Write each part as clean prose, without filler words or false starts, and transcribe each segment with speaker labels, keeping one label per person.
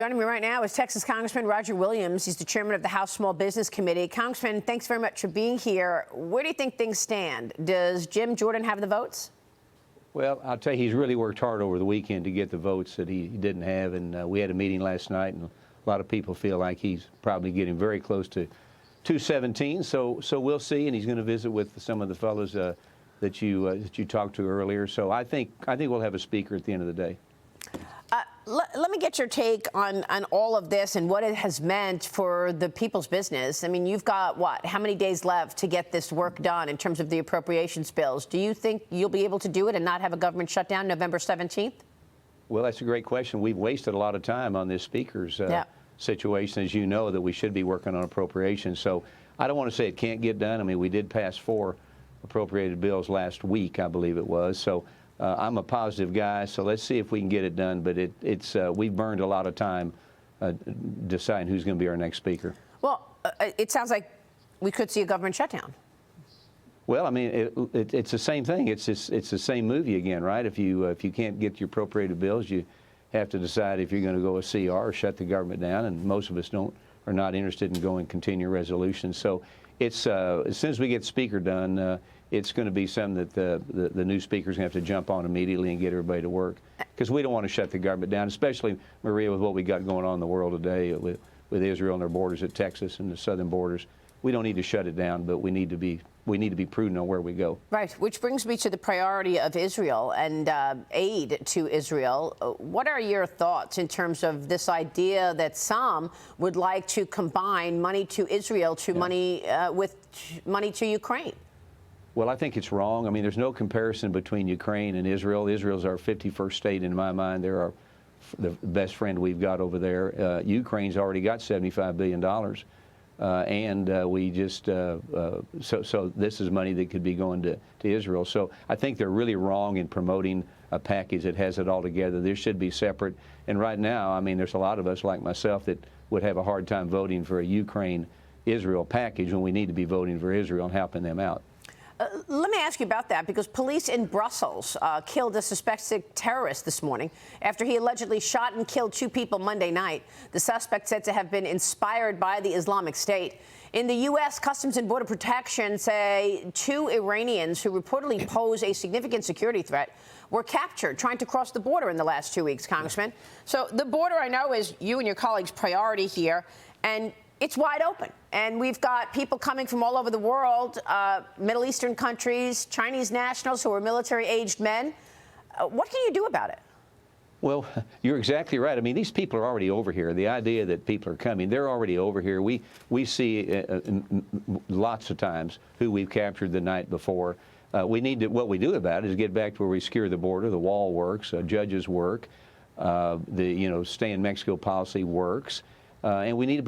Speaker 1: Joining me right now is Texas Congressman Roger Williams. He's the chairman of the House Small Business Committee. Congressman, thanks very much for being here. Where do you think things stand? Does Jim Jordan have the votes?
Speaker 2: Well, I'll tell you, he's really worked hard over the weekend to get the votes that he didn't have. And we had a meeting last night, and a lot of people feel like he's probably getting very close to 217. So we'll see. And he's going to visit with some of the fellows that you talked to earlier. So I think we'll have a speaker at the end of the day.
Speaker 1: Let me get your take on all of this and what it has meant for the people's business. I mean, you've got, what, how many days left to get this work done in terms of the appropriations bills? Do you think you'll be able to do it and not have a government shutdown November 17th?
Speaker 2: Well, that's a great question. We've wasted a lot of time on this speaker's situation, as you know, that we should be working on appropriations. So I don't want to say it can't get done. I mean, we did pass 4 appropriated bills last week, I believe it was. So I'm a positive guy, so let's see if we can get it done. But we've burned a lot of time deciding who's going to be our next speaker.
Speaker 1: Well, it sounds like we could see a government shutdown.
Speaker 2: Well, I mean, it's the same thing. It's the same movie again, right? If you can't get your appropriated bills, you have to decide if you're going to go a CR or shut the government down. And most of us are not interested in going continuing resolutions. So it's as soon as we get speaker done. It's going to be something that the new speaker's going to have to jump on immediately and get everybody to work, because we don't want to shut the government down, especially, Maria, with what we got going on in the world today with Israel and their borders at Texas and the southern borders. We don't need to shut it down, but we need to be prudent on where we go.
Speaker 1: Right, which brings me to the priority of Israel and aid to Israel. What are your thoughts in terms of this idea that some would like to combine money to Israel to money with money to Ukraine?
Speaker 2: Well, I think it's wrong. I mean, there's no comparison between Ukraine and Israel. Israel's our 51st state in my mind. They're the best friend we've got over there. Ukraine's already got $75 billion. So this is money that could be going to Israel. So I think they're really wrong in promoting a package that has it all together. This should be separate. And right now, I mean, there's a lot of us like myself that would have a hard time voting for a Ukraine-Israel package when we need to be voting for Israel and helping them out.
Speaker 1: Let me ask you about that, because police in Brussels killed a suspected terrorist this morning after he allegedly shot and killed 2 people Monday night. The suspect said to have been inspired by the Islamic State. In the U.S., Customs and Border Protection say 2 Iranians who reportedly pose a significant security threat were captured trying to cross the border in the last 2 weeks, Congressman. So the border, I know, is you and your colleagues' priority here, and it's wide open, and we've got people coming from all over the world, Middle Eastern countries, Chinese nationals who are military-aged men. What can you do about it?
Speaker 2: Well, you're exactly right. I mean, these people are already over here. The idea that people are coming, they're already over here. We see lots of times who we've captured the night before. What we do about it is get back to where we secure the border. The wall works, judges work, the stay in Mexico policy works. And we need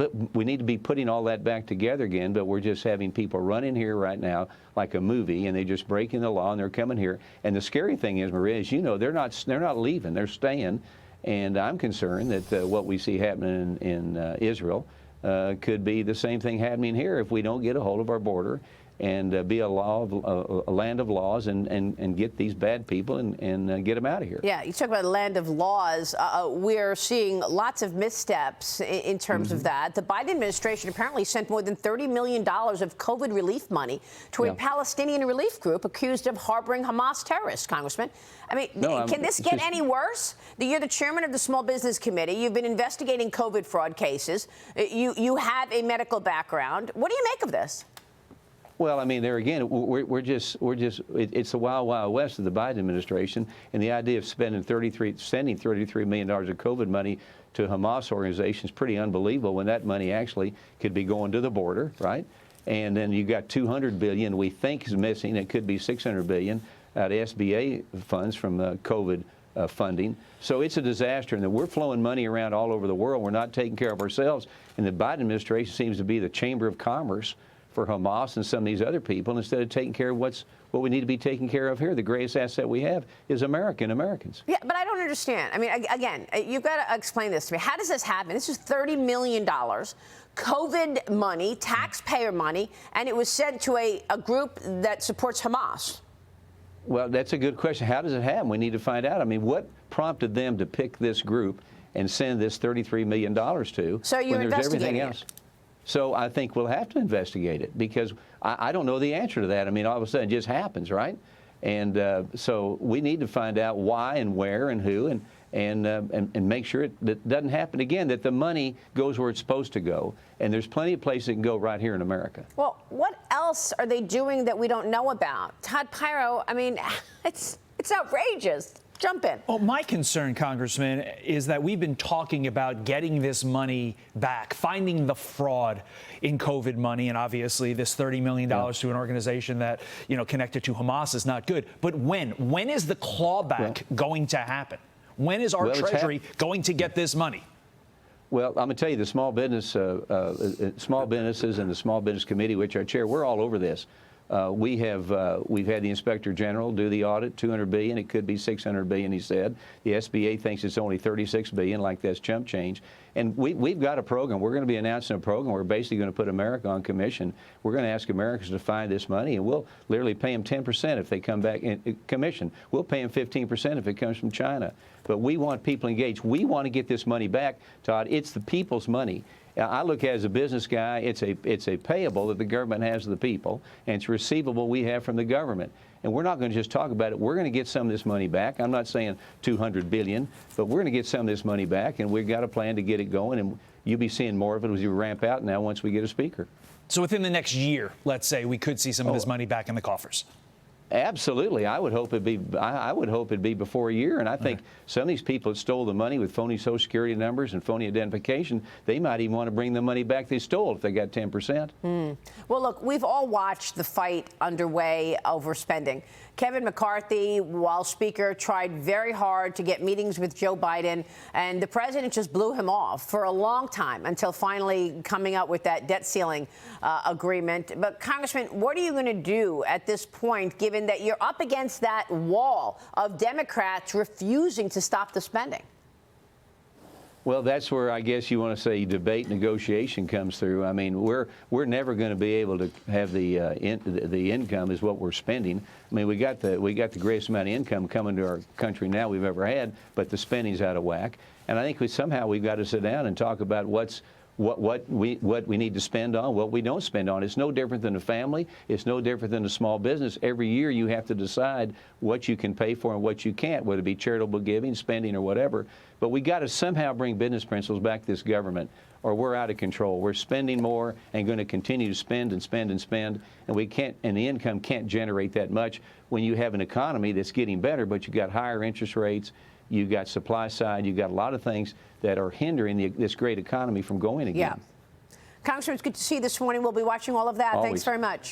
Speaker 2: to be putting all that back together again, but we're just having people run in here right now like a movie, and they're just breaking the law, and they're coming here. And the scary thing is, Maria, as you know, they're not leaving, they're staying. And I'm concerned that what we see happening in Israel could be the same thing happening here if we don't get a hold of our border and be a land of laws and get these bad people and get them out of here.
Speaker 1: Yeah, you talk about a land of laws. We're seeing lots of missteps in terms of that. The Biden administration apparently sent more than $30 million of COVID relief money to a Palestinian relief group accused of harboring Hamas terrorists, Congressman. I mean, can this get any worse? You're the chairman of the Small Business Committee. You've been investigating COVID fraud cases. You have a medical background. What do you make of this?
Speaker 2: Well, I mean, there again, it's the wild, wild west of the Biden administration, and the idea of sending $33 million of COVID money to Hamas organizations is pretty unbelievable when that money actually could be going to the border, right? And then you got $200 billion we think is missing. It could be $600 billion out of SBA funds from COVID funding. So it's a disaster, and that we're flowing money around all over the world. We're not taking care of ourselves, and the Biden administration seems to be the chamber of commerce for Hamas and some of these other people, instead of taking care of what we need to be taking care of here. The greatest asset we have is Americans.
Speaker 1: Yeah, but I don't understand. I mean, again, you've got to explain this to me. How does this happen? This is $30 million, COVID money, taxpayer money, and it was sent to a group that supports Hamas.
Speaker 2: Well, that's a good question. How does it happen? We need to find out. I mean, what prompted them to pick this group and send this $33 million to
Speaker 1: So you're
Speaker 2: when there's everything
Speaker 1: investigating
Speaker 2: else? So I think we'll have to investigate it, because I don't know the answer to that. I mean, all of a sudden it just happens, right? And so we need to find out why and where and who, and make sure that doesn't happen again, that the money goes where it's supposed to go. And there's plenty of places it can go right here in America.
Speaker 1: Well, what else are they doing that we don't know about? Todd Pyro, I mean, it's outrageous. Jump in.
Speaker 3: Well, my concern, Congressman, is that we've been talking about getting this money back, finding the fraud in COVID money, and obviously this $30 million to an organization that, connected to Hamas is not good. But when is the clawback going to happen? When is our Treasury going to get this money?
Speaker 2: Well, I'm going to tell you, the small businesses and the Small Business Committee, which I chair, we're all over this. We've had the Inspector General do the audit, $200 billion. It could be $600 billion, he said. The SBA thinks it's only $36 billion, like that's chump change. And we've got a program. We're going to be announcing a program. We're basically going to put America on commission. We're going to ask Americans to find this money, and we'll literally pay them 10% if they come back in commission. We'll pay them 15% if it comes from China. But we want people engaged. We want to get this money back, Todd. It's the people's money. I look at it as a business guy, it's a payable that the government has of the people, and it's receivable we have from the government. And we're not going to just talk about it. We're going to get some of this money back. I'm not saying $200 billion, but we're going to get some of this money back, and we've got a plan to get it going. And you'll be seeing more of it as we ramp out now once we get a speaker.
Speaker 3: So within the next year, let's say, we could see some of this money back in the coffers.
Speaker 2: Absolutely. I would hope it'd be before a year. And I think some of these people that stole the money with phony Social Security numbers and phony identification, they might even want to bring the money back they stole if they got 10%.
Speaker 1: Well, look, we've all watched the fight underway over spending. Kevin McCarthy, while Speaker, tried very hard to get meetings with Joe Biden, and the president just blew him off for a long time until finally coming up with that debt ceiling agreement. But, Congressman, what are you going to do at this point, given that you're up against that wall of Democrats refusing to stop the spending?
Speaker 2: Well, that's where I guess you want to say debate negotiation comes through. I mean, we're never going to be able to have the income is what we're spending. I mean, we got the greatest amount of income coming to our country now we've ever had, but the spending's out of whack. And I think we've got to sit down and talk about what we need to spend on, what we don't spend on. It's no different than a family. It's no different than a small business. Every year you have to decide what you can pay for and what you can't, whether it be charitable giving, spending, or whatever. But we got to somehow bring business principles back to this government, or we're out of control. We're spending more and going to continue to spend and spend and spend, and we can't, and the income can't generate that much when you have an economy that's getting better, but you got higher interest rates. You've got supply side. You've got a lot of things that are hindering this great economy from going again.
Speaker 1: Yeah. Congressman, it's good to see you this morning. We'll be watching all of that.
Speaker 2: Always.
Speaker 1: Thanks very much.